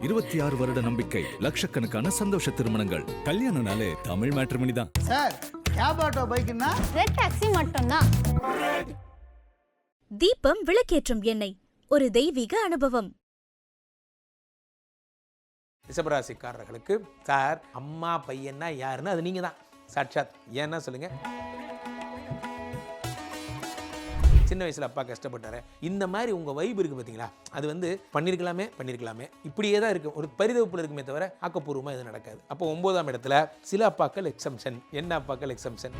26 வருட நம்பிக்கை, லட்சக்கணக்கான சந்தோஷ திருமணங்கள். கல்யாணம்னாலே தமிழ் மேட்ரிமோனி தான். சார், கேப் ஆட்டோ பைக்னா ரெட் டாக்ஸி மட்டும்தான். தீபம் விளக்கேற்றும் எண்ணெய், ஒரு தெய்வீக அனுபவம். ரிஷபராசிக்காரர்களுக்கு சார் அம்மா பையன்னா யாருன்னு அது நீங்கள் தான் சாட்சாத். ஏன்னா சொல்லுங்க, சின்ன வயசில் அப்பா கஷ்டப்பட்டாரு, இந்த மாதிரி உங்கள் வைப் இருக்குது பார்த்தீங்களா, அது வந்து பண்ணியிருக்கலாமே இப்படியே தான் இருக்கும், ஒரு பரிதவிப்பில் இருக்குமே தவிர ஆக்கப்பூர்வமாக எதுவும் நடக்காது. அப்போ 9ஆம் இடத்துல சில அப்பாக்கள் எக்ஸம்ஷன். என்ன அப்பாக்கள் எக்ஸம்ஷன்?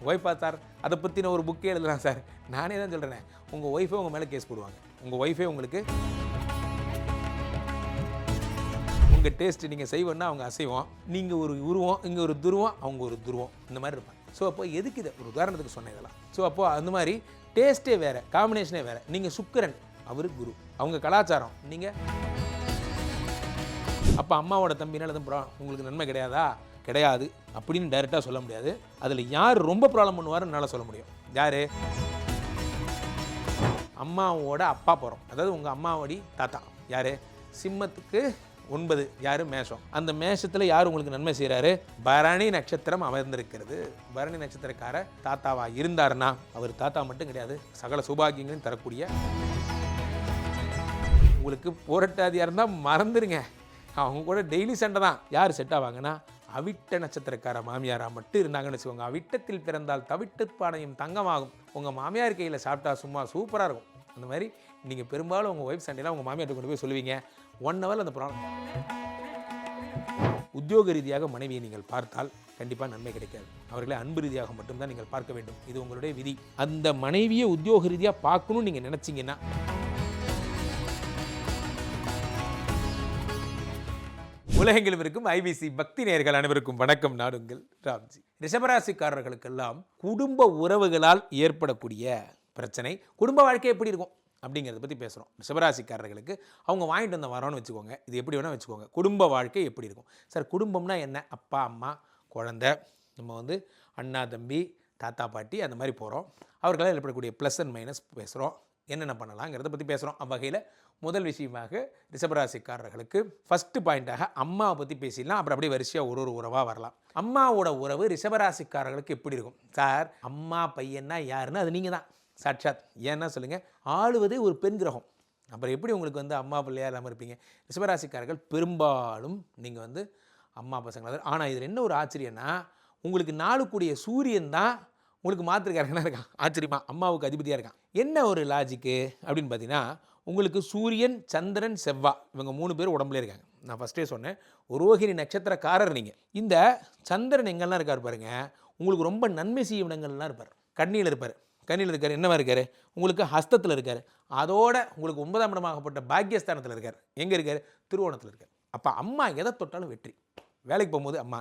ஒய்ஃபாத்தார் அதை பற்றின ஒரு புக்கே எழுதலாம் சார். நானே தான் சொல்கிறேன், உங்கள் ஒய்ஃபே உங்கள் மேலே கேஸ் போடுவாங்க. உங்கள் ஒய்ஃபே உங்களுக்கு உங்கள் டேஸ்ட்டு நீங்கள் செய்வோன்னா அவங்க அசைவோம், நீங்கள் ஒரு உருவம், இங்கே ஒரு துருவம், அவங்க ஒரு துருவம், இந்த மாதிரி இருப்பாங்க. ஸோ அப்போ எதுக்கு இதை ஒரு உதாரணத்துக்கு சொன்னேன் இதெல்லாம். ஸோ அப்போது அந்த மாதிரி டேஸ்ட்டே வேறு, காம்பினேஷனே வேறு. நீங்கள் சுக்கிரன், அவர் குரு, அவங்க கலாச்சாரம், நீங்கள் அப்போ அம்மாவோட தம்பினால எதுவும் உங்களுக்கு நன்மை கிடையாது அப்படின்னு டைரெக்டாக சொல்ல முடியாது. அதில் யார் ரொம்ப ப்ராப்ளம் பண்ணுவாருன்னு என்னால் சொல்ல முடியும். யார்? அம்மாவோட அப்பா போகிறோம், அதாவது உங்கள் அம்மாவோடி தாத்தா. யார்? சிம்மத்துக்கு 9 யார்? மேஷம். அந்த மேஷத்தில் யார் உங்களுக்கு நன்மை செய்கிறாரு? பரணி நட்சத்திரம் அமர்ந்திருக்கிறது. பரணி நட்சத்திரக்கார தாத்தாவாக இருந்தாருன்னா அவர் தாத்தா மட்டும் கிடையாது, சகல சௌபாகியங்களையும் தரக்கூடிய. உங்களுக்கு போராட்டாதியாக இருந்தால் மறந்துடுங்க, அவங்க கூட டெய்லி சண்டை தான். யார் செட் ஆவாங்கன்னா அவிட்ட நட்சத்திரக்கார மாமியாராக மட்டும் இருந்தாங்கன்னு வச்சுக்கோங்க. அவிட்டத்தில் பிறந்தால் தவிட்டு பானையும் தங்கமாகும். உங்கள் மாமியார் கையில் சாப்பிட்டா சும்மா சூப்பராக இருக்கும். அந்த மாதிரி நீங்கள் பெரும்பாலும் உங்கள் ஒய்ஃப் சண்டைலாம் உங்கள் மாமியார்ட்ட கொண்டு போய் சொல்லுவீங்க. 1 ஹவர் அந்த ப்ராப்ளம். உத்தியோக ரீதியாக மனைவியை நீங்கள் பார்த்தால் கண்டிப்பாக நன்மை கிடைக்காது. அவர்களை அன்பு ரீதியாக மட்டும்தான் நீங்கள் பார்க்க வேண்டும். இது உங்களுடைய விதி. அந்த மனைவியை உத்தியோக ரீதியாக பார்க்கணும்னு நீங்கள் நினச்சிங்கன்னா உலகெங்கிலும் இருக்கும் ஐபிசி பக்தி நேயர்கள் அனைவருக்கும் வணக்கம். நாடுங்கள் ராம்ஜி. ரிஷபராசிக்காரர்களுக்கெல்லாம் குடும்ப உறவுகளால் ஏற்படக்கூடிய பிரச்சனை, குடும்ப வாழ்க்கை எப்படி இருக்கும் அப்படிங்கிறத பற்றி பேசுகிறோம். ரிஷபராசிக்காரர்களுக்கு அவங்க வாங்கிட்டு வந்த வரோன்னு வச்சுக்கோங்க, இது எப்படி வேணால் வச்சுக்கோங்க. குடும்ப வாழ்க்கை எப்படி இருக்கும் சார்? குடும்பம்னா என்ன? அப்பா அம்மா குழந்தை, நம்ம வந்து அண்ணா தம்பி தாத்தா பாட்டி அந்த மாதிரி போகிறோம். அவர்களால் ஏற்படக்கூடிய ப்ளஸ் அண்ட் மைனஸ் பேசுகிறோம், என்னென்ன பண்ணலாங்கிறத பற்றி பேசுகிறோம். அவ்வகையில் முதல் விஷயமாக ரிஷபராசிக்காரர்களுக்கு ஃபஸ்ட்டு பாயிண்ட்டாக அம்மாவை பற்றி பேசிடலாம். அப்புறம் அப்படியே வரிசையாக ஒரு உறவாக வரலாம். அம்மாவோட உறவு ரிஷபராசிக்காரர்களுக்கு எப்படி இருக்கும் சார்? அம்மா பையன்னா யாருன்னு அது நீங்கள் தான் சாட்சாத். ஏன்னா சொல்லுங்கள், ஆளுவதே ஒரு பெண் கிரகம். அப்புறம் எப்படி உங்களுக்கு வந்து அம்மா பிள்ளையாக இல்லாமல் இருப்பீங்க? ரிஷபராசிக்காரர்கள் பெரும்பாலும் நீங்கள் வந்து அம்மா பசங்களாக. ஆனால் இதில் என்ன ஒரு ஆச்சரியன்னா, உங்களுக்கு நாளுக்குடைய சூரியன் தான் உங்களுக்கு மாத்திருக்காரங்கன்னா இருக்கான். ஆச்சரியமா, அம்மாவுக்கு அதிபதியாக இருக்கான். என்ன ஒரு லாஜிக்கு அப்படின்னு பார்த்தீங்கன்னா, உங்களுக்கு சூரியன் சந்திரன் செவ்வாய் இவங்க 3 பேர் உடம்புல இருக்காங்க. நான் ஃபஸ்ட்டே சொன்னேன், ரோஹிணி நட்சத்திரக்காரர் நீங்கள். இந்த சந்திரன் எங்கெல்லாம் இருக்கார் பாருங்க, உங்களுக்கு ரொம்ப நன்மை செய்யும் இடங்கள்லாம் இருப்பார். கண்ணியில் இருப்பார். கண்ணியில் இருக்கார். என்னவா இருக்கார்? உங்களுக்கு ஹஸ்தத்தில் இருக்கார். அதோட உங்களுக்கு 9ஆம் இடமாகப்பட்ட பாக்கியஸ்தானத்தில் இருக்கார். எங்கே இருக்கார்? திருவோணத்தில் இருக்கார். அப்போ அம்மா எதை தொட்டாலும் வெற்றி. வேலைக்கு போகும்போது அம்மா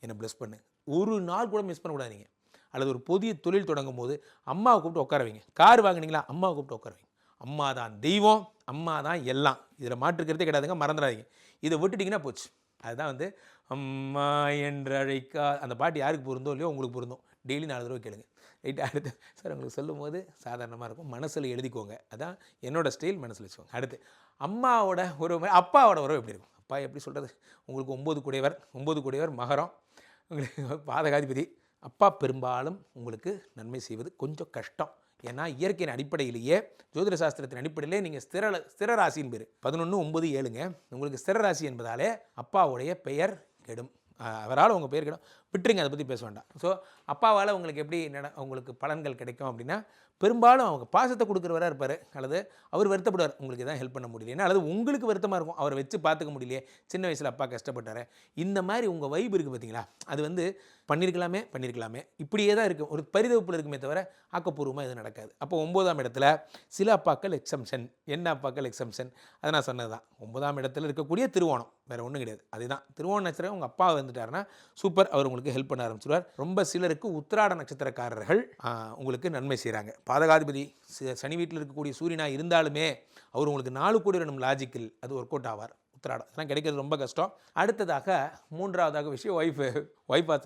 என்னை ப்ளஸ் பண்ணு, ஒரு நாள் கூட மிஸ் பண்ணக்கூடாதீங்க. அல்லது ஒரு புதிய தொழில் தொடங்கும் போது அம்மாவை கூப்பிட்டு உட்கார வைங்க. கார் வாங்கினீங்களா, அம்மாவை கூப்பிட்டு உட்கார வைங்க. அம்மா தான் தெய்வம், அம்மா தான் எல்லாம். இதில் மாற்றுக்கிறதே கிடையாதுங்க, மறந்துடாதீங்க. இதை விட்டுட்டிங்கன்னா போச்சு. அதுதான் வந்து அம்மா என்று அழைக்கா அந்த பாட்டு யாருக்கு பொருந்தோ இல்லையோ உங்களுக்கு பொருந்தும். டெய்லி 4 தடவை கேளுங்க. ரைட். அடுத்து சார் உங்களுக்கு சொல்லும் போது சாதாரணமாக இருக்கும், மனசில் எழுதிக்கோங்க. அதான் என்னோடய ஸ்டைல், மனசில் வச்சுக்கோங்க. அடுத்து அம்மாவோட உறவு, அப்பாவோட உறவு எப்படி இருக்கும்? அப்பா எப்படி சொல்கிறது, உங்களுக்கு 9 குடையவர் மகரம், உங்களுக்கு பாதகாதிபதி. அப்பா பெரும்பாலும் உங்களுக்கு நன்மை செய்வது கொஞ்சம் கஷ்டம். ஏன்னா இயற்கையின் அடிப்படையிலேயே, ஜோதிட சாஸ்திரத்தின் அடிப்படையிலே நீங்கள் ஸ்திர ராசியின் பேர் 11-9-7ங்க. உங்களுக்கு ஸ்திர ராசி என்பதாலே அப்பாவுடைய பெயர் கெடும். அவரால் உங்கள் பெயர் கெடும். விட்டுருங்க, அதை பற்றி பேச வேண்டாம். ஸோ அப்பாவால் உங்களுக்கு எப்படி உங்களுக்கு பலன்கள் கிடைக்கும் அப்படின்னா, பெரும்பாலும் அவங்க பாசத்தை கொடுக்குறவராக இருப்பார், அல்லது அவர் வருத்தப்படுவார் உங்களுக்கு எதாவது ஹெல்ப் பண்ண முடியலைன்னா, அல்லது உங்களுக்கு வருத்தமாக இருக்கும் அவரை வச்சு பார்த்துக்க முடியலையே, சின்ன வயசில் அப்பா கஷ்டப்பட்டார், இந்த மாதிரி உங்கள் வைப் இருக்குது பார்த்தீங்களா, அது வந்து பண்ணியிருக்கலாமே இப்படியே தான் இருக்கும், ஒரு பரிதவிப்பில் இருக்குமே தவிர ஆக்கப்பூர்வமாக எதுவும் நடக்காது. அப்போ 9ஆம் இடத்துல சில அப்பாக்கள் எக்ஸம்ஷன். என்ன அப்பாக்கள் எக்ஸம்ஷன்? அதை நான் சொன்னது தான். 9ஆம் இடத்துல இருக்கக்கூடிய திருவோணம், வேறு ஒன்றும் கிடையாது. அதுதான் திருவோண நட்சத்திரம். உங்கள் அப்பா வந்துட்டாருன்னா சூப்பர், அவர் உங்களுக்கு ஹெல்ப் பண்ண ஆரம்பிச்சிடுவார். ரொம்ப சிலருக்கு உத்திராட நட்சத்திரக்காரர்கள் உங்களுக்கு நன்மை செய்கிறாங்க. பாதகாதிபதி சனி வீட்டில் இருக்கக்கூடிய சூரியனாக இருந்தாலுமே அவர் உங்களுக்கு 4 கோடி வேணும் லாஜிக்கில் அது ஒர்க் அவுட் ஆவார். உத்திராடம் இதெல்லாம் கிடைக்கிறது ரொம்ப கஷ்டம். அடுத்ததாக 3வதாக விஷயம் ஒய்ஃபா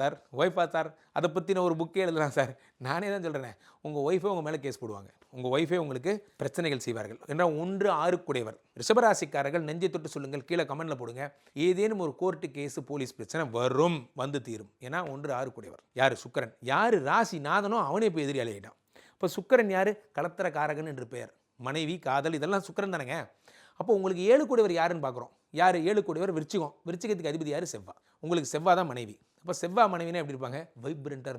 சார் அதை பற்றின ஒரு புக்கே எழுதலாம் சார். நானே தான் சொல்கிறேன், உங்கள் ஒய்ஃபே உங்கள் மேலே கேஸ் போடுவாங்க, உங்கள் ஒய்ஃபே உங்களுக்கு பிரச்சனைகள் செய்வார்கள் என்றால் 1 6 கூடையவர். ரிஷபராசிக்காரர்கள் நெஞ்சை தொட்டு சொல்லுங்கள், கீழே கமெண்ட்டில் போடுங்க. ஏதேனும் ஒரு கோர்ட்டு கேஸு போலீஸ் பிரச்சனை வரும், வந்து தீரும். ஏன்னா 1 6 கூடையவர் யார்? சுக்கிரன். யார் ராசி நாதனோ அவனே இப்போ எதிரி ஆகிட்டான். இப்போ சுக்கிரன் யார்? கலத்திரக்காரகன் என்று பெயர். மனைவி, காதல் இதெல்லாம் சுக்கிரன் தானேங்க. அப்போ உங்களுக்கு 7 கூடையவர் யாருன்னு பார்க்குறோம். யார் 7 கூடையவர்? விருச்சிகம். விருச்சிகத்துக்கு அதிபதி யார்? செவ்வாய். உங்களுக்கு செவ்வாய் தான் மனைவி. அப்போ செவ்வாய் மனைவினா எப்படி இருப்பாங்க? வைப்ரண்ட்டாக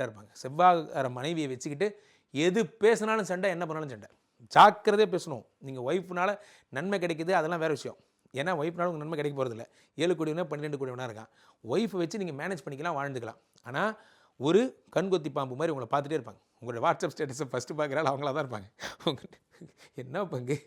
இருப்பாங்க. செவ்வாய் மனைவியை வச்சுக்கிட்டு எது பேசினாலும் சண்டை, என்ன பண்ணாலும் சண்டை. ஜாக்கிரதையாக பேசணும். நீங்கள் ஒய்ஃப்னால நன்மை கிடைக்குது, அதெல்லாம் வேறு விஷயம். ஏன்னா ஒய்ஃப்னால உங்களுக்கு நன்மை கிடைக்க போகிறதில்ல. 7 கூடியவனா 12 கூடியவனா இருக்கான். ஒய்ஃபை வச்சு நீங்கள் மேனேஜ் பண்ணிக்கலாம், வாழ்ந்துக்கலாம். ஆனால் ஒரு கண்கொத்தி பாம்பு மாதிரி உங்களை பார்த்துட்டே இருப்பாங்க. உங்களோட வாட்ஸ்அப் ஸ்டேட்டஸை ஃபஸ்ட்டு பார்க்குறாள் அவங்களா தான் இருப்பாங்க. என்ன பங்கு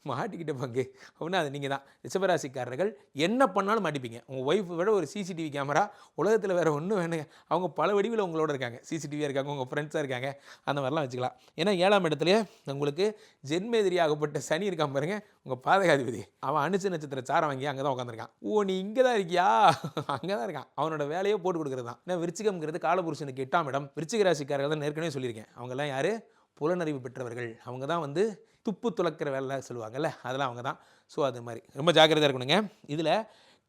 மாட்டிக்கிட்ட பங்கு அப்படின்னா அது நீங்கள் தான். ரிஷபராசிக்காரர்கள் என்ன பண்ணாலும் மாட்டிப்பீங்க. உங்கள் ஒய்ஃபை விட ஒரு சிசிடிவி கேமரா உலகத்தில் வேறு ஒன்றும் வேணுங்க. அவங்க பல வடிவில் உங்களோட இருக்காங்க. சிசிடிவியாக இருக்காங்க, உங்கள் ஃப்ரெண்ட்ஸாக இருக்காங்க, அந்த மாதிரிலாம் வச்சுக்கலாம். ஏன்னா 7ஆம் இடத்துலேயே உங்களுக்கு ஜென்மேதிரியாகப்பட்ட சனி இருக்கான் பாருங்க, உங்கள் பாதகாதிபதி. அவன் அனுச நட்சத்திர சாரம் வாங்கி அங்கே தான் உட்காந்துருக்கான். ஓ, நீ இங்கே தான் இருக்கியா? அங்கே தான் இருக்கான். அவனோட வேலையை போட்டு கொடுக்குறது தான். ஏன்னா விருச்சிகம்ங்கிறது காலபுருஷனுக்கு 8ஆம் இடம். விருச்சிக ராசிக்காரர்கள் தான் ஏற்கனவே சொல்லியிருக்கேன். அவங்கெல்லாம் யார்? புலனறிவு பெற்றவர்கள். அவங்க தான் வந்து துப்பு துளக்கிற வேலை சொல்லுவாங்கல்ல, அதெல்லாம் அவங்க தான். ஸோ அது மாதிரி ரொம்ப ஜாக்கிரதையாக இருக்கணுங்க. இதில்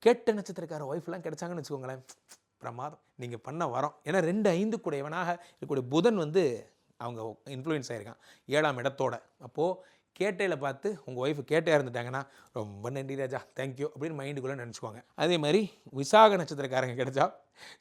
கெட்ட நட்சத்திரக்கார ஒய்ஃப்லாம் கிடைச்சாங்கன்னு வச்சுக்கோங்களேன், பிரமாதம். நீங்கள் பண்ண வரோம். ஏன்னா 2 5 கூடையவனாக இருக்கக்கூடிய புதன் வந்து அவங்க இன்ஃப்ளூயன்ஸ் ஆகிருக்கான் 7ஆம் இடத்தோட. அப்போது கேட்டையில் பார்த்து உங்கள் ஒய்ஃபு கேட்டையாக இருந்துட்டாங்கன்னா ரொம்ப நன்றி ராஜா, தேங்க்யூ அப்படின்னு மைண்டுக்குள்ளே நினச்சிக்குவாங்க. அதே மாதிரி விசாக நட்சத்திரக்காரங்க கிடைச்சா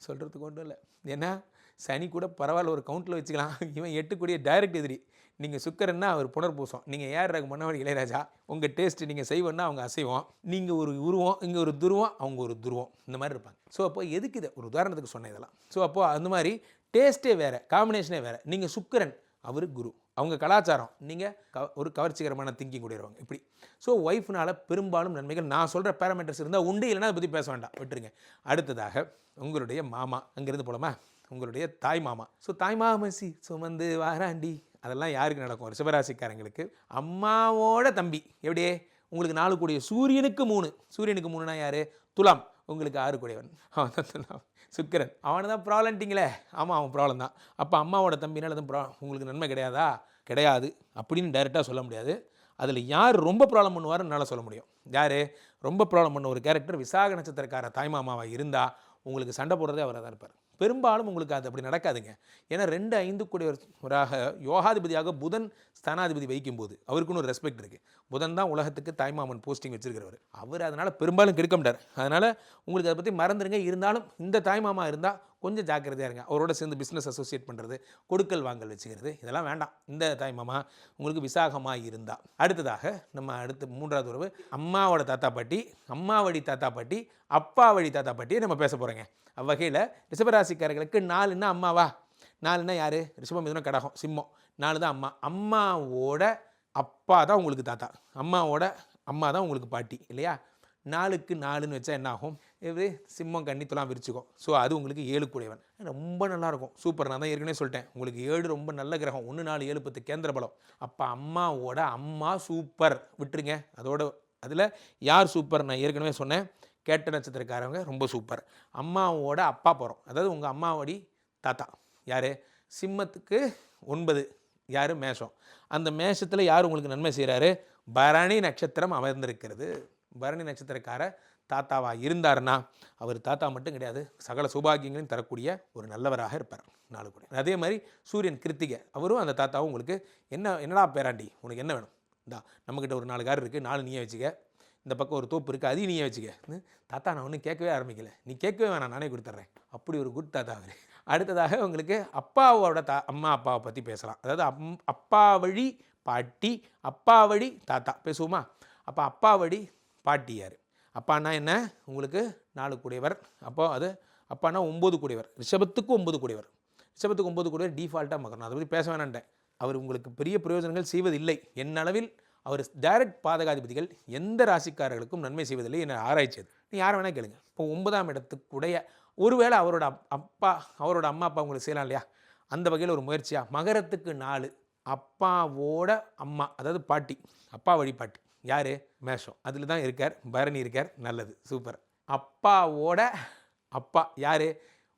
சொல்கிறதுக்கு ஒன்றும் இல்லை. ஏன்னா சனி கூட பரவாயில்ல, ஒரு கவுண்டில் வச்சுக்கலாம். இவன் 8 கூடிய டைரக்ட் எதிரி. நீங்கள் சுக்கரன்னா அவர் புனர்பூசம், நீங்கள் ஏஆர் ரகுமான் அவர் இளையராஜா. உங்கள் டேஸ்ட்டு நீங்கள் செய்வோன்னா அவங்க அசைவோம். நீங்கள் ஒரு உருவம், இங்கே ஒரு துருவம், அவங்க ஒரு துருவம், இந்த மாதிரி இருப்பாங்க. ஸோ அப்போ எதுக்கு இதை ஒரு உதாரணத்துக்கு சொன்னேன் இதெல்லாம். ஸோ அப்போது அந்த மாதிரி டேஸ்ட்டே வேறு, காம்பினேஷனே வேறு. நீங்கள் சுக்கரன், அவர் குரு. அவங்க கலாச்சாரம், நீங்கள் ஒரு கவர்ச்சிகரமான திங்கிங் கூடியவங்க இப்படி. ஸோ ஒய்ஃப்னால் பெரும்பாலும் நன்மைகள். நான் சொல்கிற பேராமீட்டர்ஸ் இருந்தால் உண்டு, இல்லைன்னா அதை பற்றி பேச வேண்டாம், விட்டுருங்க. அடுத்ததாக உங்களுடைய மாமா, அங்கேருந்து போலாமா? உங்களுடைய தாய் மாமா. ஸோ தாய் மாமசி சுமந்து வாராண்டி, அதெல்லாம் யாருக்கு நடக்கும்? ரிஷபராசிக்காரங்களுக்கு. அம்மாவோட தம்பி. எப்படியே உங்களுக்கு 4 கூடிய சூரியனுக்கு 3. சூரியனுக்கு 3னா யார்? துலாம். உங்களுக்கு 6 கூடியவன் அவன் தான் துலாம், சுக்கிரன். அவனை தான் ப்ராப்ளம்ட்டிங்களே. ஆமாம், அவன் ப்ராப்ளம் தான். அப்போ அம்மாவோட தம்பினால எதுவும் உங்களுக்கு நன்மை கிடையாதா? கிடையாது அப்படின்னு டைரெக்டாக சொல்ல முடியாது. அதில் யார் ரொம்ப ப்ராப்ளம் பண்ணுவாருன்னு என்னால் சொல்ல முடியும். யார் ரொம்ப ப்ராப்ளம் பண்ண ஒரு கேரக்டர்? விசாக நட்சத்திரக்கார தாய்மாமாவாக இருந்தால் உங்களுக்கு சண்டை போடுறதே அவராக தான் இருப்பார். பெரும்பாலும் உங்களுக்கு அது அப்படி நடக்காதுங்க. ஏன்னா 2 5 கூடியவராக யோகாதிபதியாக புதன் ஸ்தானாதிபதி வைக்கும்போது அவருக்குன்னு ஒரு ரெஸ்பெக்ட் இருக்குது. புதன் தான் உலகத்துக்கு தாய்மாமன் போஸ்டிங் வச்சிருக்கிறவர். அவர் அதனால் பெரும்பாலும் கெடுக்க மாட்டார். அதனால் உங்களுக்கு அதை பற்றி மறந்துடுங்க. இருந்தாலும் இந்த தாய்மாமா இருந்தால் கொஞ்சம் ஜாக்கிரதையாக இருங்க. அவரோட சேர்ந்து பிஸ்னஸ் அசோசியேட் பண்ணுறது, கொடுக்கல் வாங்கல் வச்சுக்கிறது, இதெல்லாம் வேண்டாம். இந்த தாய்மாமா உங்களுக்கு விசாகமாக இருந்தால். அடுத்ததாக நம்ம 3வது உறவு அம்மாவோட தாத்தா பாட்டி, அம்மா வழி தாத்தா பாட்டி, அப்பா வழி தாத்தா பாட்டியை நம்ம பேச போகிறோங்க. அவ்வகையில் ரிஷபராசிக்காரர்களுக்கு 4ன்னா அம்மாவா? 4ன்னா யார்? ரிஷபம், மிதுனம், கடகம், சிம்மம். 4 தான் அம்மா. அம்மாவோட அப்பா தான் உங்களுக்கு தாத்தா, அம்மாவோட அம்மா தான் உங்களுக்கு பாட்டி, இல்லையா? 4க்கு 4ன்னு வச்சா என்ன ஆகும்? இது சிம்மம், கன்னி, துலாம், விருச்சிகம். ஸோ அது உங்களுக்கு 7 கூடையவன். ரொம்ப நல்லாயிருக்கும், சூப்பர். நான் தான் ஏற்கனவே சொல்லிட்டேன், உங்களுக்கு 7 ரொம்ப நல்ல கிரகம். 1 4 7 10 கேந்திர பலம். அப்போ அம்மாவோட அம்மா சூப்பர், விட்டுருங்க. அதோட அதில் யார் சூப்பர்? நான் ஏற்கனவே சொன்னேன், கேட்ட நட்சத்திரக்காரவங்க ரொம்ப சூப்பர். அம்மாவோட அப்பா போகிறோம், அதாவது உங்கள் அம்மாவோடி தாத்தா யார்? சிம்மத்துக்கு 9 யார்? மேஷம். அந்த மேஷத்தில் யார் உங்களுக்கு நன்மை செய்கிறாரு? பரணி நட்சத்திரம் அமர்ந்திருக்கிறது. பரணி நட்சத்திரக்கார தாத்தாவாக இருந்தாருன்னா அவர் தாத்தா மட்டும் கிடையாது, சகல சௌபாகியங்களையும் தரக்கூடிய ஒரு நல்லவராக இருப்பார். 4 கூட. அதே மாதிரி சூரியன் கிருத்திகை, அவரும் அந்த தாத்தாவும் உங்களுக்கு என்னடா பேராண்டி, உனக்கு என்ன வேணும்? இந்தா நம்மக்கிட்ட ஒரு 4 கார் இருக்குது, 4 நீயே வச்சுக்க. இந்த பக்கம் ஒரு தோப்பு இருக்குது, அதையும் நீயே வச்சுக்க. தாத்தா நான் ஒன்றும் கேட்கவே ஆரம்பிக்கலை, நீ கேட்கவே வேணாம், நானே கொடுத்துட்றேன். அப்படி ஒரு குட் தாத்தா அவர். அடுத்ததாக உங்களுக்கு அப்பாவோட அம்மா அப்பாவை பற்றி பேசலாம். அதாவது அப்பா வழி பாட்டி, அப்பா வழி தாத்தா பேசுவோமா? அப்போ அப்பா வழி பாட்டி யார்? அப்பான்னா என்ன? உங்களுக்கு 4 கூடையவர். அப்போ அது அப்பானா 9 கூடையவர். ரிஷபத்துக்கு 9 கூடையவர். ரிஷபத்துக்கு 9 கூடையவர் டிஃபால்ட்டாக மகன். அதை பற்றி பேச வேணான்ட்டேன். அவர் உங்களுக்கு பெரிய பிரயோஜனங்கள் செய்வதில்லை. என் அளவில் அவர் டைரக்ட் பாதகாதிபதிகள் எந்த ராசிக்காரர்களுக்கும் நன்மை செய்வதில்லை என ஆராய்ச்சியது. நீ யாரை வேணால் கேளுங்க. இப்போ 9ஆம் இடத்துக்குடைய ஒருவேளை அவரோட அம்மா அப்பா உங்களுக்கு செய்யலாம் இல்லையா? அந்த வகையில் ஒரு முயற்சியாக மகரத்துக்கு 4 அப்பாவோட அம்மா, அதாவது பாட்டி, அப்பா வழி பாட்டி யார்? மேஷம். அதில் தான் இருக்கார். பரணி இருக்கார். நல்லது, சூப்பர். அப்பாவோட அப்பா யார்?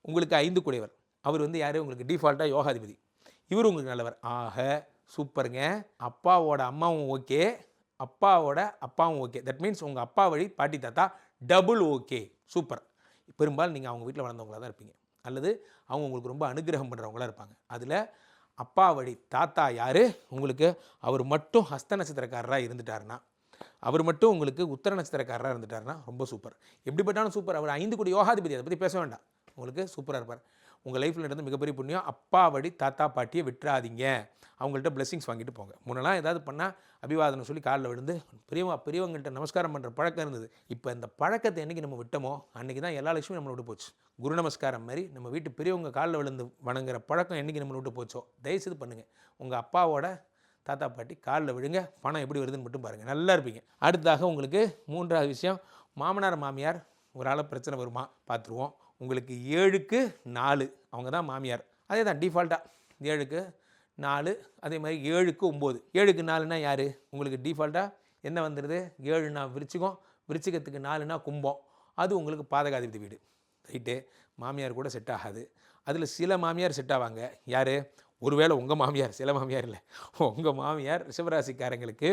உங்களுக்கு 5 கூடையவர். அவர் வந்து யார்? உங்களுக்கு டிஃபால்ட்டாக யோகாதிபதி. இவர் உங்களுக்கு நல்லவர். ஆக சூப்பருங்க. அப்பாவோட அம்மாவும் ஓகே, அப்பாவோட அப்பாவும் ஓகே. தட் மீன்ஸ் உங்கள் அப்பா வழி பாட்டி தாத்தா டபுள் ஓகே. சூப்பர். பெரும்பாலும் நீங்கள் அவங்க வீட்டில் வளர்ந்தவங்களாக தான் இருப்பீங்க, அல்லது அவங்க உங்களுக்கு ரொம்ப அனுகிரகம் பண்ணுறவங்களாக இருப்பாங்க. அதில் அப்பா வழி தாத்தா யார்? உங்களுக்கு அவர் மட்டும் ஹஸ்த நட்சத்திரக்காரராக இருந்துட்டாருன்னா, அவர் மட்டும் உங்களுக்கு உத்தர நட்சத்திரக்காரராக இருந்துட்டாருன்னா ரொம்ப சூப்பர். எப்படிப்பட்டாலும் சூப்பர். அவர் 5 கோடி யோகாதிபதி, அதை பற்றி பேச வேண்டாம். உங்களுக்கு சூப்பராக இருப்பார். உங்கள் லைஃப்பில் நடந்து மிகப்பெரிய புண்ணியம். அப்பா வழி தாத்தா பாட்டியை விட்டுறாதீங்க. அவங்கள்ட்ட பிளெஸிங்ஸ் வாங்கிட்டு போங்க. முன்னெல்லாம் ஏதாவது பண்ணால் அபிவாதனம் சொல்லி காலில் விழுந்து பெரியவங்கள்ட்ட நமஸ்காரம் பண்ணுற பழக்கம் இருந்தது. இப்போ இந்த பழக்கத்தை என்றைக்கு நம்ம விட்டோமோ அன்றைக்கி தான் எல்லா லட்சுமியும் நம்மளை விட்டு போச்சு. குரு நமஸ்காரம் மாதிரி நம்ம வீட்டு பெரியவங்க காலில் விழுந்து வணங்குற பழக்கம் என்றைக்கு நம்மளை விட்டு போச்சோ தயவுசெய்து பண்ணுங்கள். உங்கள் அப்பாவோட தாத்தா பாட்டி காலில் விழுங்க. பணம் எப்படி வருதுன்னு மட்டும் பாருங்கள், நல்லா இருப்பீங்க. அடுத்தாக உங்களுக்கு 3வது விஷயம், மாமனார் மாமியார் ஒரு ஆள பிரச்சனை வருமா பார்த்துருவோம். உங்களுக்கு 7க்கு 4 அவங்க தான் மாமியார். அதே தான் டிஃபால்ட்டாக 7க்கு 4, அதே மாதிரி 7க்கு 9. 7க்கு 4னா யார்? உங்களுக்கு டிஃபால்ட்டாக என்ன வந்துடுது? 7னா விருச்சிகம், விருச்சிகத்துக்கு 4னா கும்பம். அது உங்களுக்கு பாதகாதிபதி வீடு. ரைட்டு. மாமியார் கூட செட் ஆகாது. அதில் சில மாமியார் செட் ஆவாங்க. யார்? ஒருவேளை உங்கள் மாமியார், சில மாமியார் இல்லை, உங்கள் மாமியார் ரிஷபராசிக்காரங்களுக்கு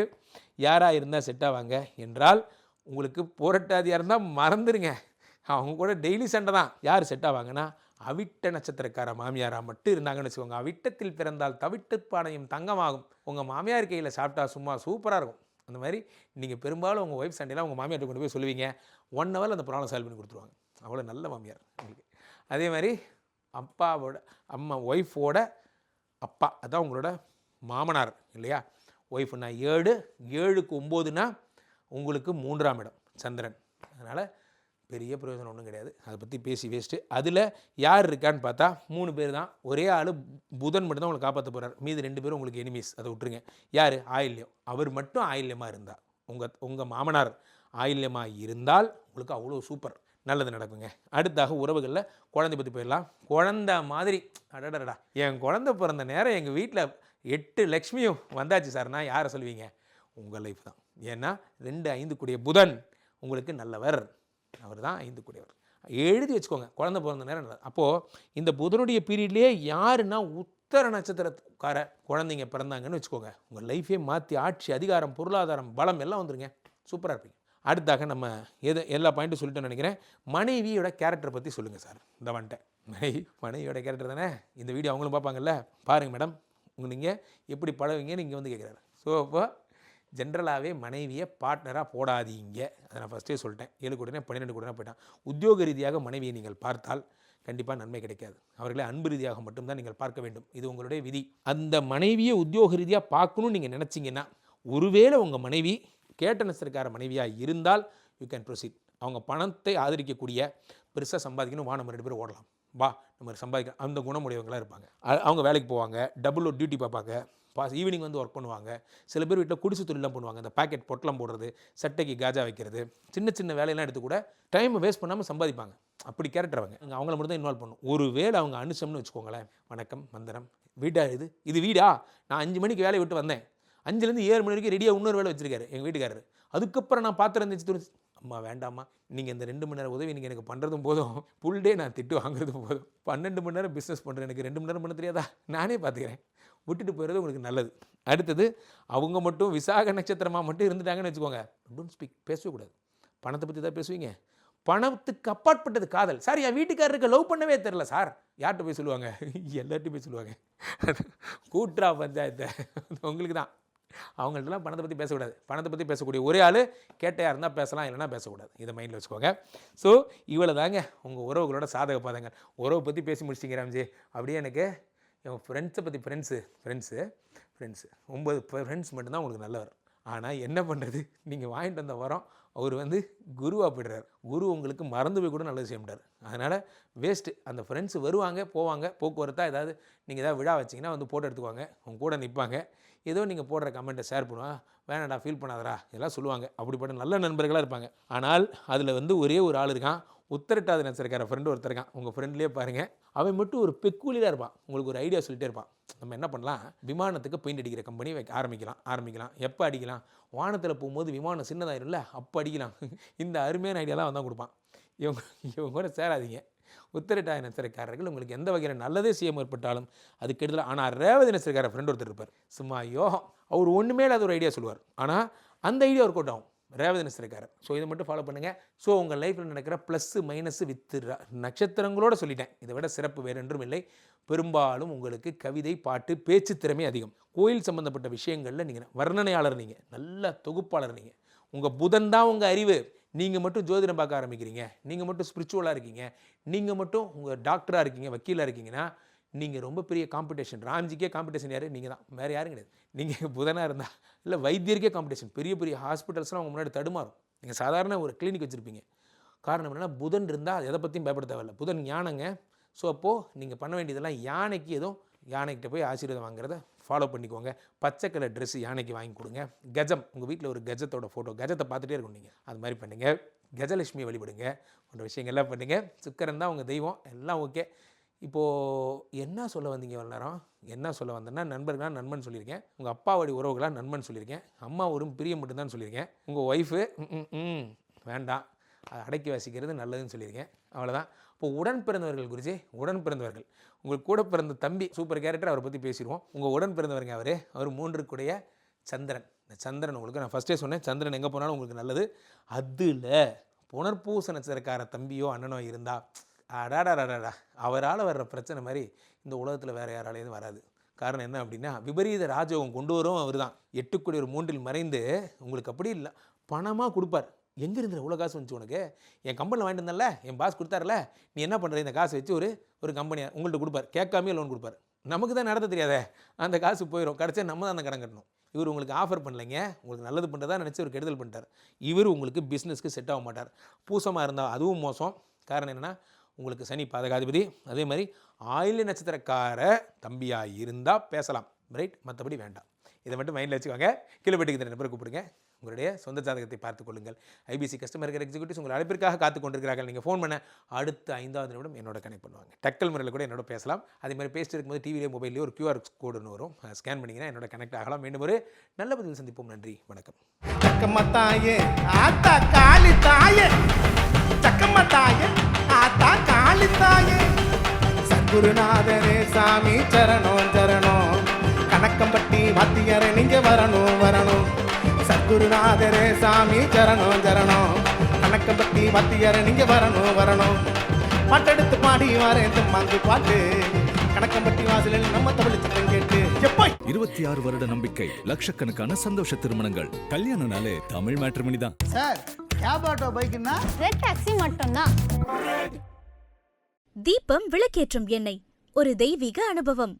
யாராக இருந்தால் செட் ஆவாங்க என்றால், உங்களுக்கு புரட்டாதியாக இருந்தால் மறந்துடுங்க, அவங்க கூட டெய்லி சண்டை தான். யார் செட் ஆவாங்கன்னா, அவிட்ட நட்சத்திரக்கார மாமியாராக மட்டும் இருந்தாங்கன்னு வச்சுக்கோங்க. அவிட்டத்தில் பிறந்தால் தவிட்டு பானையும் தங்கமாகும். உங்கள் மாமியார் கையில் சாப்பிட்டா சும்மா சூப்பராக இருக்கும். அந்த மாதிரி நீங்கள் பெரும்பாலும் உங்கள் ஒய்ஃப் சண்டைலாம் உங்கள் மாமியார்கிட்ட கொண்டு போய் சொல்லுவீங்க. 1 ஹவரில் அந்த ப்ராப்ளம் சால்வ் பண்ணி கொடுத்துருவாங்க. அவ்வளோ நல்ல மாமியார் உங்களுக்கு. அதே மாதிரி அப்பாவோட ஒய்ஃபோட அப்பா, அதான் உங்களோட மாமனார் இல்லையா? ஒய்ஃப்னா 7, 7க்கு 9னா உங்களுக்கு 3ஆம் இடம் சந்திரன். அதனால் பெரிய பிரயோஜனம் ஒன்றும் கிடையாது, அதை பற்றி பேசி வேஸ்ட்டு. அதில் யார் இருக்கான்னு பார்த்தா 3 பேர் தான். ஒரே ஆள் புதன் மட்டும் தான் உங்களை காப்பாற்ற போகிறார். மீது 2 பேரும் உங்களுக்கு எனிமீஸ். அதை விட்டுருங்க. யார்? ஆயில்யம். அவர் மட்டும் ஆயில்யமாக இருந்தால், உங்கள் மாமனார் ஆயில்யமாக இருந்தால் உங்களுக்கு அவ்வளோ சூப்பர், நல்லது நடக்குங்க. அடுத்தாக உறவுகளில் குழந்தை பற்றி போயிடலாம். குழந்த மாதிரி அடடடா, என் குழந்தை பிறந்த நேரம் எங்கள் வீட்டில் 8 லக்ஷ்மியும் வந்தாச்சு சார்னா யாரை சொல்லுவீங்க? உங்கள் லைஃப் தான். ஏன்னா 2, 5 கூடிய புதன் உங்களுக்கு நல்லவர். அவர் தான் 5 கூடியவர். எழுதி வச்சுக்கோங்க, குழந்தை பிறந்த நேரம் நல்லது. அப்போது இந்த புதனுடைய பீரியட்லேயே யாருன்னா உத்தர நட்சத்திரக்கார குழந்தைங்க பிறந்தாங்கன்னு வச்சுக்கோங்க, உங்கள் லைஃபே மாற்றி ஆட்சி, அதிகாரம், பொருளாதாரம், பலம் எல்லாம் வந்துருங்க. சூப்பராக இருப்பீங்க. அடுத்தாக நம்ம எல்லா பாயிண்ட்டும் சொல்லிட்டோன்னு நினைக்கிறேன். மனைவியோட கேரக்டரை பற்றி சொல்லுங்கள் சார். இந்த வந்துட்டேன். மனைவியோட கேரக்டர் தானே இந்த வீடியோ அவங்களும் பார்ப்பாங்கல்ல. பாருங்கள் மேடம், நீங்கள் எப்படி பழகுவீங்கன்னு இங்கே வந்து கேட்குறாரு. ஸோ அப்போ ஜென்ரலாகவே மனைவியை பார்ட்னராக போடாதீங்க. அதை நான் ஃபஸ்ட்டே சொல்லிட்டேன். 7 கோடினா 12 கோடினா போயிட்டான். உத்தியோக ரீதியாக மனைவியை நீங்கள் பார்த்தால் கண்டிப்பாக நன்மை கிடைக்காது. அவர்களை அன்பு ரீதியாக மட்டும்தான் நீங்கள் பார்க்க வேண்டும். இது உங்களுடைய விதி. அந்த மனைவியை உத்தியோக ரீதியாக பார்க்கணும்னு நீங்கள் நினச்சிங்கன்னா, ஒருவேளை உங்கள் மனைவி கேட்ட நட்சத்திரக்கார மனைவியாக இருந்தால் யூ கேன் ப்ரொசீட். அவங்க பணத்தை ஆதரிக்கக்கூடிய, பெருசாக சம்பாதிக்கணும், வா நம்ம 2 பேரும் ஓடலாம், வா நம்ம சம்பாதிக்க, அந்த குணமுடையவங்களாக இருப்பாங்க. அவங்க வேலைக்கு போவாங்க, டபுள் டியூட்டி பார்ப்பாங்க, ஈவினிங் வந்து ஒர்க் பண்ணுவாங்க. சில பேர் வீட்டில் குடிசு தொழிலாம் பண்ணுவாங்க. இந்த பாக்கெட் பொட்டலம் போடுறது, சட்டைக்கு காஜா வைக்கிறது, சின்ன சின்ன வேலையெல்லாம் எடுத்து கூட டைமை வேஸ்ட் பண்ணாமல் சம்பாதிப்பாங்க. அப்படி கேரக்டர் அவங்கள மட்டும் தான் இன்வால்வ் பண்ணும். ஒரு வேளை அவங்க அனுசம்னு வச்சுக்கோங்களேன், வணக்கம் வந்தனம், வீடா இது வீடா, நான் 5 மணிக்கு வேலையை விட்டு வந்தேன், 5லேருந்து 7 மணி வரைக்கும் ரெடியாக இன்னொரு வேலை வச்சிருக்காரு எங்கள் வீட்டுக்காரர். அதுக்கப்புறம் நான் பாத்திரம் இருந்துச்சு, அம்மா வேண்டாம்மா, நீங்கள் இந்த 2 மணி நேரம் உதவி நீங்கள் எனக்கு பண்ணுறதும் போதும், ஃபுல் டே நான் திட்டு வாங்குறதும் போதும், 12 மணி நேரம் பிஸ்னஸ் பண்ணுறேன், எனக்கு 2 மணி நேரம் பண்ண தெரியாதா, நானே பார்த்துக்கிறேன், விட்டுட்டு போயிடுறது உங்களுக்கு நல்லது. அடுத்தது, அவங்க மட்டும் விசாக நட்சத்திரமாக மட்டும் இருந்துட்டாங்கன்னு வச்சுக்கோங்க, டோன்ட் ஸ்பீக், பேசவே கூடாது. பணத்தை பற்றி தான் பேசுவீங்க. பணத்துக்கு அப்பாற்பட்டது காதல். சார் என் வீட்டுக்காரருக்கு லவ் பண்ணவே தெரில சார், யார்கிட்ட போய் சொல்லுவாங்க? எல்லார்ட்டையும் போய் சொல்லுவாங்க. கூட்டுறா பஞ்சாயத்தை உங்களுக்கு தான். அவங்கள்ட்டலாம் பணத்தை பற்றி பேசக்கூடாது. பணத்தை பற்றி பேசக்கூடிய ஒரே ஆள் கேட்டையாக இருந்தால் பேசலாம், இல்லைனா பேசக்கூடாது. இதை மைண்டில் வச்சுக்கோங்க. ஸோ இவ்வளோ தாங்க உங்கள் உறவுகளோட சாதக பாதங்கள். உறவை பற்றி பேசி முடிச்சிங்க ராம்ஜி. அப்படியே எனக்கு என் ஃப்ரெண்ட்ஸை பற்றி ஃப்ரெண்ட்ஸு 9 ஃப்ரெண்ட்ஸ் மட்டும்தான் உங்களுக்கு நல்லவர். ஆனால் என்ன பண்ணுறது, நீங்கள் வாங்கிட்டு வந்த வரோம் அவர் வந்து குருவாக போய்டுறார். குரு உங்களுக்கு மறந்து போய் கூட நல்லது செய்ய மாட்டார். அதனால் வேஸ்ட்டு. அந்த ஃப்ரெண்ட்ஸ் வருவாங்க போவாங்க, போக்குவரத்தாக ஏதாவது நீங்கள் ஏதாவது விழா வச்சிங்கன்னா வந்து போட்டோ எடுத்துக்குவாங்க, உங்க கூட நிற்பாங்க. ஏதோ நீங்கள் போடுற கமெண்ட்டை ஷேர் பண்ணுவான், வேணாடா ஃபீல் பண்ணாதடா இதெல்லாம் சொல்லுவாங்க. அப்படிப்பட்ட நல்ல நண்பர்களாக இருப்பாங்க. ஆனால் அதில் வந்து ஒரே ஒரு ஆள் இருக்கான், உத்தரட்டாத நட்சத்திரக்கார ஃப்ரெண்டு ஒருத்தர் இருக்கான். உங்கள் ஃப்ரெண்ட்லேயே பாருங்கள், அவன் மட்டும் ஒரு பெக்கூலியாக இருப்பான். உங்களுக்கு ஒரு ஐடியா சொல்லிட்டே இருப்பான். நம்ம என்ன பண்ணலாம், விமானத்துக்கு பெயிண்ட் அடிக்கிற கம்பெனி ஆரம்பிக்கலாம். எப்போ அடிக்கலாம், வானத்தில் போகும்போது விமானம் சின்னதாயிரும்ல, அப்போ அடிக்கலாம். இந்த அருமையான ஐடியாலாம் வந்தால் கொடுப்பான். இவங்க கூட சேராதீங்க. உத்திரட்டாதி நட்சத்திரக்காரர்கள் உங்களுக்கு எந்த வகையில் நல்லதே செய்ய முற்பட்டாலும் அது கெடுதல். ஆனால் ரேவதி நட்சத்திரக்கார ஃப்ரெண்ட் ஒருத்தர் இருப்பார், சும்மா யோகம். அவர் ஒன்றுமே இல்லாத ஒரு ஐடியா சொல்லுவார், ஆனால் அந்த ஐடியா ஒர்க் அவுட் ஆகும். ரேவதி நட்சத்திரக்காரர். ஸோ இதை மட்டும் ஃபாலோ பண்ணுங்கள். ஸோ உங்கள் லைஃப்பில் நடக்கிற ப்ளஸ்ஸு மைனஸு வித்து நட்சத்திரங்களோடு சொல்லிட்டேன். இதை விட சிறப்பு வேறு என்றும் இல்லை. பெரும்பாலும் உங்களுக்கு கவிதை, பாட்டு, பேச்சு திறமை அதிகம். கோயில் சம்மந்தப்பட்ட விஷயங்களில் நீங்கள் வர்ணனையாளர், நீங்கள் நல்ல தொகுப்பாளர். நீங்கள் உங்கள் புதன் தான் உங்கள் அறிவு. நீங்கள் மட்டும் ஜோதிடம் பார்க்க ஆரம்பிக்கிறீங்க, நீங்கள் மட்டும் ஸ்பிரிச்சுவலாக இருக்கீங்க, நீங்கள் மட்டும் உங்கள் டாக்டராக இருக்கீங்க, வக்கீலாக இருக்கீங்கன்னா நீங்கள் ரொம்ப பெரிய காம்படிஷன். ராம்ஜிக்கே காம்படிஷன் யார்? நீங்கள் தான், வேறு யாரும் கிடையாது. நீங்கள் புதனாக இருந்தால் இல்லை வைத்தியருக்கே காம்படிஷன். பெரிய பெரிய ஹாஸ்பிட்டல்ஸ்லாம் அவங்க முன்னாடி தடுமாறும். நீங்கள் சாதாரண ஒரு கிளினிக் வச்சுருப்பீங்க. காரணம் என்னென்னா புதன் இருந்தால் எதை பற்றியும் பயப்பட தேவையில்லை. புதன் ஞானங்க. ஸோ அப்போது நீங்கள் பண்ண வேண்டியதெல்லாம் யானைக்கு யானைக்கிட்ட போய் ஆசீர்வாதம் வாங்குறத ஃபாலோ பண்ணிக்கோங்க. பச்சை கலர் ட்ரெஸ்ஸு யானைக்கு வாங்கி கொடுங்க. கஜம், உங்கள் வீட்டில் ஒரு கஜத்தோட ஃபோட்டோ, கஜத்தை பார்த்துட்டே இருக்கும் நீங்கள், அது மாதிரி பண்ணுங்கள். கஜலட்சுமி வழிபடுங்க, போன்ற விஷயங்கள்லாம் பண்ணுங்கள். சுக்கரன் தான் உங்கள் தெய்வம், எல்லாம் ஓகே. இப்போது என்ன சொல்ல வந்தீங்க இவ்வளோ நேரம்? என்ன சொல்ல வந்தேன்னா, நண்பர்களாக நண்பன் சொல்லியிருக்கேன், உங்கள் அப்பாவோடைய உறவுகளாக நண்பன் சொல்லியிருக்கேன், அம்மா ஒரு பிரியம் மட்டும்தான் சொல்லியிருக்கேன், உங்கள் ஒய்ஃபு வேண்டாம், அதை அடக்கி வாசிக்கிறது நல்லதுன்னு சொல்லியிருக்கேன். அவ்வளோதான். இப்போ உடன் பிறந்தவர்கள் குறித்து, உடன் பிறந்தவர்கள் உங்களுக்கு கூட பிறந்த தம்பி, சூப்பர் கேரக்டர், அவரை பற்றி பேசிடுவோம். உங்கள் உடன் பிறந்தவருங்க அவர் 3 சந்திரன். இந்த சந்திரன் உங்களுக்கு நான் ஃபஸ்ட்டே சொன்னேன், சந்திரன் எங்கே போனாலும் உங்களுக்கு நல்லது. அதில் புனர்பூச நட்சத்திரக்கார தம்பியோ அண்ணனோ இருந்தால் அடாடாடாடா, அவரால் வர்ற பிரச்சனை மாதிரி இந்த உலகத்தில் வேறு யாராலையும் வராது. காரணம் என்ன அப்படின்னா, விபரீத ராஜயோகம் கொண்டு வரும் அவர் தான். 8 கோடி 3 மறைந்து உங்களுக்கு அப்படி இல்லை பணமாக கொடுப்பார். எங்கே இருந்துற இவ்வளோ காசு வந்துச்சு உனக்கு? என் கம்பெனியில் வாங்கிட்டு இருந்தேன்ல, என் பாஸ் கொடுத்தாருல, நீ என்ன பண்ணுற? இந்த காசை வச்சு ஒரு கம்பெனியை உங்கள்கிட்ட கொடுப்பார். கேட்காமே லோன் கொடுப்பார். நமக்கு தான் நடத்த தெரியாதே, அந்த காசு போயிடும். கிடச்சா நம்ம தான் அந்த கடன் கட்டணும். இவர் உங்களுக்கு ஆஃபர் பண்ணலைங்க, உங்களுக்கு நல்லது பண்ணுறதா நினச்சி ஒரு கெடுதல் பண்ணிட்டார். இவர் உங்களுக்கு பிஸ்னஸ்க்கு செட் ஆக மாட்டார். பூசமாக இருந்தால் அதுவும் மோசம். காரணம் என்னென்னா, உங்களுக்கு சனி பாதகாதிபதி. அதே மாதிரி ஆயில்ய நட்சத்திரக்கார தம்பியாக இருந்தால் பேசலாம், ரைட்? மற்றபடி வேண்டாம். இதை மட்டும் மைண்டில் வச்சுக்கோங்க. கீழ்பட்டுக்கு இந்த நம்பரை கூப்பிடுங்க. உங்களுடைய சொந்த ஜாதகத்தை பார்த்துக் கொள்ளுங்கள். ஐபிசி கஸ்டமர் கேர் எக்ஸிக்யூட்டிவ்ஸ் உங்கள் அழைப்பிற்காக காத்து கொண்டிருக்கிறார்கள். நீங்கள் ஃபோன் பண்ண அடுத்த 5வது நிமிடம் என்னோட கனெக்ட் பண்ணுவாங்க. டக்கல் முறையில் கூட என்னோட பேசலாம். அதே மாதிரி பேசிட்டு இருக்கும்போது டிவிலேயே மொபைல்லேயே ஒரு QR கோடுன்னு வரும், ஸ்கேன் பண்ணிங்கன்னா என்னோட கனெக்ட் ஆகலாம். மீண்டும் ஒரு நல்ல பதில் சந்திப்போம். நன்றி, வணக்கம். சக்கம்மத்தாயே ஆத்தா காளி தாயே, சக்கம்மத்தாயே ஆத்தா காளி தாயே, சத்குருநாதரே சாமி சரணம் சரணம், கணக்கம்பட்டி வாத்தியாரே நீங்க வரணும். சத்குருநாதரே சாமி சரணம் சரணம், கணக்கம்பட்டி வாத்தியாரே நீங்க வரணும். பாட்டெடுத்து பாடி வரேன் மாங்கு பாட்டு, கணக்கம்பட்டி வாசலில் நம்ம தமிழ் சித்தம் கேட்டு 26 வருட நம்பிக்கை, லட்சக்கணக்கான சந்தோஷ திருமணங்கள். கல்யாணம்னாலே தமிழ் மேட்ரிமனி தான். சார் கேப் ஆட்டோ பைக்குன்னா ரெட் டாக்ஸி மட்டும்தான். தீபம் விளக்கேற்றும் எண்ணெய், ஒரு தெய்வீக அனுபவம்.